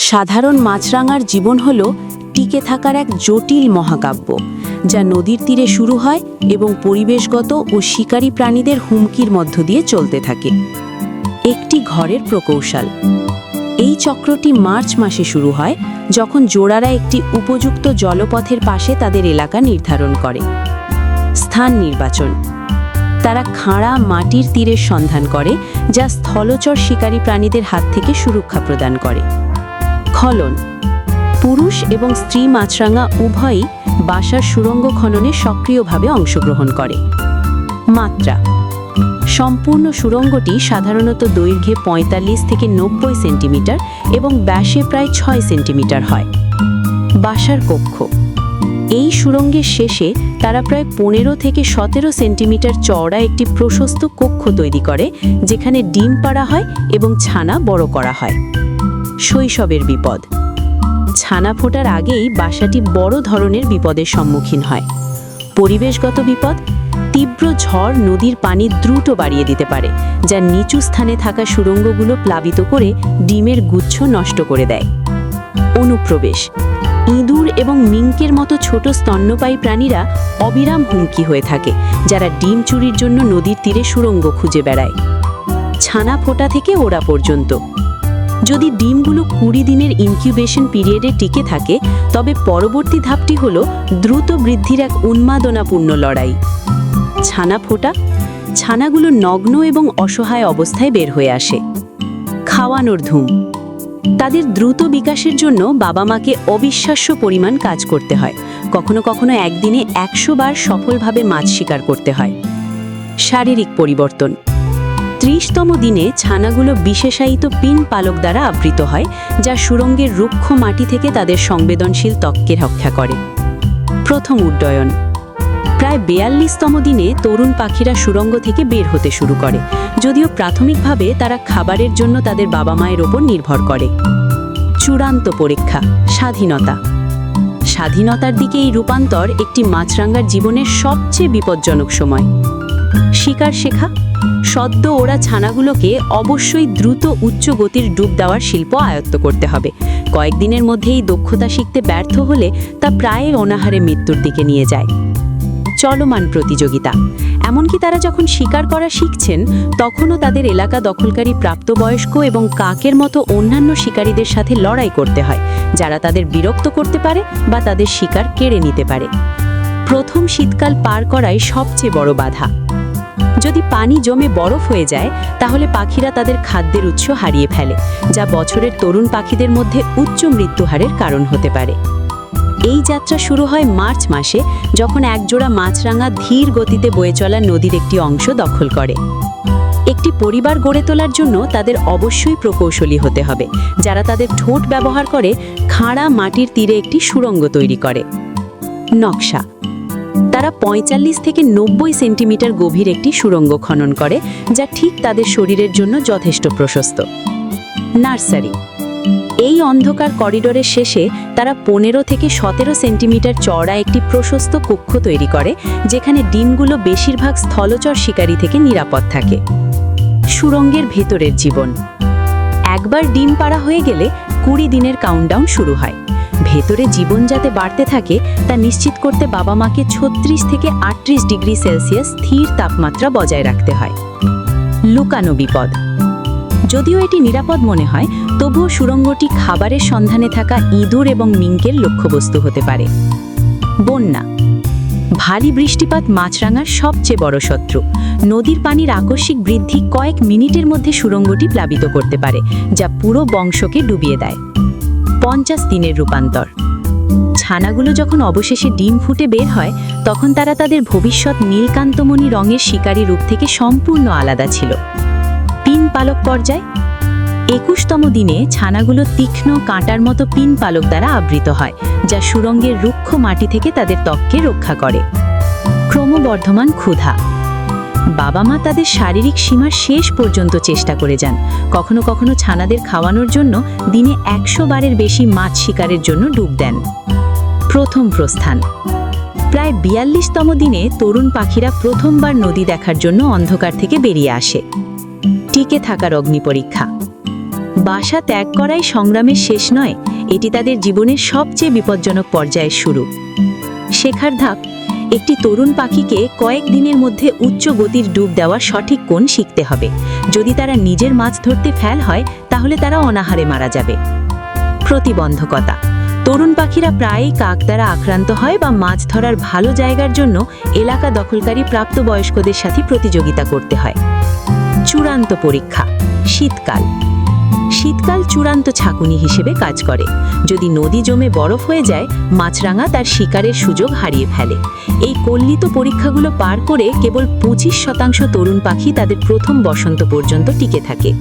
সাধারণ মাছরাঙার জীবন হল টিকে থাকার এক জটিল মহাকাব্য, যা নদীর তীরে শুরু হয় এবং পরিবেশগত ও শিকারী প্রাণীদের হুমকির মধ্য দিয়ে চলতে থাকে। একটি ঘরের প্রকৌশল। এই চক্রটি মার্চ মাসে শুরু হয়, যখন জোড়ারা একটি উপযুক্ত জলপথের পাশে তাদের এলাকা নির্ধারণ করে। স্থান নির্বাচন। তারা খাঁড়া মাটির তীরের সন্ধান করে, যা স্থলচর শিকারী প্রাণীদের হাত থেকে সুরক্ষা প্রদান করে। খনন। পুরুষ এবং স্ত্রী মাছরাঙা উভয়ই বাসার সুড়ঙ্গ খননে সক্রিয়ভাবে অংশগ্রহণ করে। মাত্রা। সম্পূর্ণ সুড়ঙ্গটি সাধারণত দৈর্ঘ্যে ৪৫ থেকে ৯০ সেন্টিমিটার এবং ব্যাসে প্রায় ৬ সেন্টিমিটার হয়। বাসার কক্ষ। এই সুড়ঙ্গের শেষে তারা প্রায় ১৫ থেকে ১৭ সেন্টিমিটার চওড়া একটি প্রশস্ত কক্ষ তৈরি করে, যেখানে ডিম পাড়া হয় এবং ছানা বড় করা হয়। শৈশবের বিপদ। ছানা ফোটার আগেই বাসাটি বড় ধরনের বিপদের সম্মুখীন হয়। পরিবেশগত বিপদ। তীব্র ঝড় নদীর পানি দ্রুত বাড়িয়ে দিতে পারে, যা নিচু স্থানে থাকা সুড়ঙ্গগুলো প্লাবিত করে ডিমের গুচ্ছ নষ্ট করে দেয়। অনুপ্রবেশ। ইঁদুর এবং মিঙ্কের মতো ছোট স্তন্যপায়ী প্রাণীরা অবিরাম হুমকি হয়ে থাকে, যারা ডিম চুরির জন্য নদীর তীরে সুড়ঙ্গ খুঁজে বেড়ায়। ছানা ফোটা থেকে ওড়া পর্যন্ত। যদি ডিমগুলো ২০ দিনের ইনকিউবেশন পিরিয়ডে টিকে থাকে, তবে পরবর্তী ধাপটি হল দ্রুত বৃদ্ধির এক উন্মাদনাপূর্ণ লড়াই। ছানা ফোটা। ছানাগুলো নগ্ন এবং অসহায় অবস্থায় বের হয়ে আসে। খাওয়ানোর ধুম। তাদের দ্রুত বিকাশের জন্য বাবা মাকে অবিশ্বাস্য পরিমাণ কাজ করতে হয়। কখনো কখনো একদিনে ১০০ বার সফলভাবে মাছ শিকার করতে হয়। শারীরিক পরিবর্তন। ৩০তম দিনে ছানাগুলো বিশেষায়িত পিন পালক দ্বারা আবৃত হয়, যা সুড়ঙ্গের রুক্ষ মাটি থেকে তাদের সংবেদনশীল ত্বককে রক্ষা করে। প্রথম উড্ডয়ন। প্রায় ৪২তম দিনে তরুণ পাখিরা সুড়ঙ্গ থেকে বের হতে শুরু করে, যদিও প্রাথমিকভাবে তারা খাবারের জন্য তাদের বাবা মায়ের ওপর নির্ভর করে। চূড়ান্ত পরীক্ষা। স্বাধীনতা। স্বাধীনতার দিকে এই রূপান্তর একটি মাছরাঙার জীবনের সবচেয়ে বিপজ্জনক সময়। শিকার শেখা। সদ্য ওরা ছানাগুলোকে অবশ্যই দ্রুত উচ্চ গতির ডুব দেওয়ার শিল্প আয়ত্ত করতে হবে। কয়েকদিনের মধ্যে এই দক্ষতা শিখতে ব্যর্থ হলে তা প্রায় অনাহারে মৃত্যুর দিকে নিয়ে যায়। চলমান প্রতিযোগিতা। এমনকি তারা যখন শিকার করা শিখছেন, তখনও তাদের এলাকা দখলকারী প্রাপ্তবয়স্ক এবং কাকের মতো অন্যান্য শিকারীদের সাথে লড়াই করতে হয়, যারা তাদের বিরক্ত করতে পারে বা তাদের শিকার কেড়ে নিতে পারে। প্রথম শীতকাল পার করাই সবচেয়ে বড় বাধা। যদি পানি জমে বরফ হয়ে যায়, তাহলে পাখিরা তাদের খাদ্যের উৎস হারিয়ে ফেলে, যা বছরের তরুণ পাখিদের মধ্যে উচ্চ মৃত্যুহারের কারণ হতে পারে। এই যাত্রা শুরু হয় মার্চ মাসে, যখন একজোড়া মাছরাঙা ধীর গতিতে বয়ে চলা নদীর একটি অংশ দখল করে। একটি পরিবার গড়ে তোলার জন্য তাদের অবশ্যই প্রকৌশলী হতে হবে, যারা তাদের ঠোঁট ব্যবহার করে খাঁড়া মাটির তীরে একটি সুড়ঙ্গ তৈরি করে। নকশা। তারা ৪৫ থেকে ৯০ সেন্টিমিটার গভীর একটি সুড়ঙ্গ খনন করে, যা ঠিক তাদের শরীরের জন্য যথেষ্ট প্রশস্ত। নার্সারি। এই অন্ধকার করিডোরের শেষে তারা ১৫ থেকে ১৭ সেন্টিমিটার চওড়া একটি প্রশস্ত কক্ষ তৈরি করে, যেখানে ডিমগুলো বেশিরভাগ স্থলচর শিকারী থেকে নিরাপদ থাকে। সুড়ঙ্গের ভেতরের জীবন। একবার ডিম পাড়া হয়ে গেলে ২০ দিনের কাউন্টডাউন শুরু হয়। ভেতরে জীবন যাতে বাড়তে থাকে তা নিশ্চিত করতে বাবা মাকে ৩৬ থেকে ৩৮ ডিগ্রি সেলসিয়াস স্থির তাপমাত্রা বজায় রাখতে হয়। লুকানো বিপদ। যদিও এটি নিরাপদ মনে হয়, তবুও সুড়ঙ্গটি খাবারের সন্ধানে থাকা ইঁদুর এবং মিঙ্কের লক্ষ্যবস্তু হতে পারে। বন্যা। ভারী বৃষ্টিপাত মাছরাঙার সবচেয়ে বড় শত্রু। নদীর পানির আকস্মিক বৃদ্ধি কয়েক মিনিটের মধ্যে সুড়ঙ্গটি প্লাবিত করতে পারে, যা পুরো বংশকে ডুবিয়ে দেয়। ৫০ দিনের রূপান্তর। ছানাগুলো যখন অবশেষে ডিম ফুটে বের হয়, তখন তারা তাদের ভবিষ্যৎ নীলকান্তমণি রঙের শিকারী রূপ থেকে সম্পূর্ণ আলাদা ছিল। পিন পালক পর্যায়। ২১তম দিনে ছানাগুলো তীক্ষ্ণ কাঁটার মতো পিন পালক দ্বারা আবৃত হয়, যা সুড়ঙ্গের রুক্ষ মাটি থেকে তাদের ত্বককে রক্ষা করে। ক্রমবর্ধমান ক্ষুধা। বাবা মা তাদের শারীরিক সীমার শেষ পর্যন্ত চেষ্টা করে যান। কখনো কখনো ছানাদের খাওয়ানোর জন্য দিনে ১০০ বারের বেশি মাছ শিকারের জন্য ডুব দেন। প্রথম প্রস্থান। প্রায় ৪২তম দিনে তরুণ পাখিরা প্রথমবার নদী দেখার জন্য অন্ধকার থেকে বেরিয়ে আসে। টিকে থাকার অগ্নিপরীক্ষা। বাসা ত্যাগ করাই সংগ্রামের শেষ নয়, এটি তাদের জীবনের সবচেয়ে বিপজ্জনক পর্যায়ের শুরু। শেখার ধাপ: একটি তরুণ পাখিকে কয়েক দিনের মধ্যে উচ্চ গতির ডুব দেওয়ার সঠিক কোণ শিখতে হবে। যদি তারা নিজের মাছ ধরতে ফেল হয়, তাহলে তারা অনাহারে মারা যাবে। প্রতিবন্ধকতা: তরুণ পাখিরা প্রায়ই কাক দ্বারা আক্রান্ত হয় বা মাছ ধরার ভালো জায়গার জন্য এলাকা দখলকারী প্রাপ্তবয়স্কদের সাথে প্রতিযোগিতা করতে হয়। চূড়ান্ত পরীক্ষা: শীতকাল। শীতকাল চূড়ান্ত ছাঁকুনি হিসেবে কাজ করে। যদি নদী জমে বরফ হয়ে যায়, মাছরাঙা তার শিকারের সুযোগ হারিয়ে ফেলে। এই কল্লিত পরীক্ষাগুলো পার করে কেবল 25% তরুণ পাখি তাদের প্রথম বসন্ত পর্যন্ত টিকে থাকে।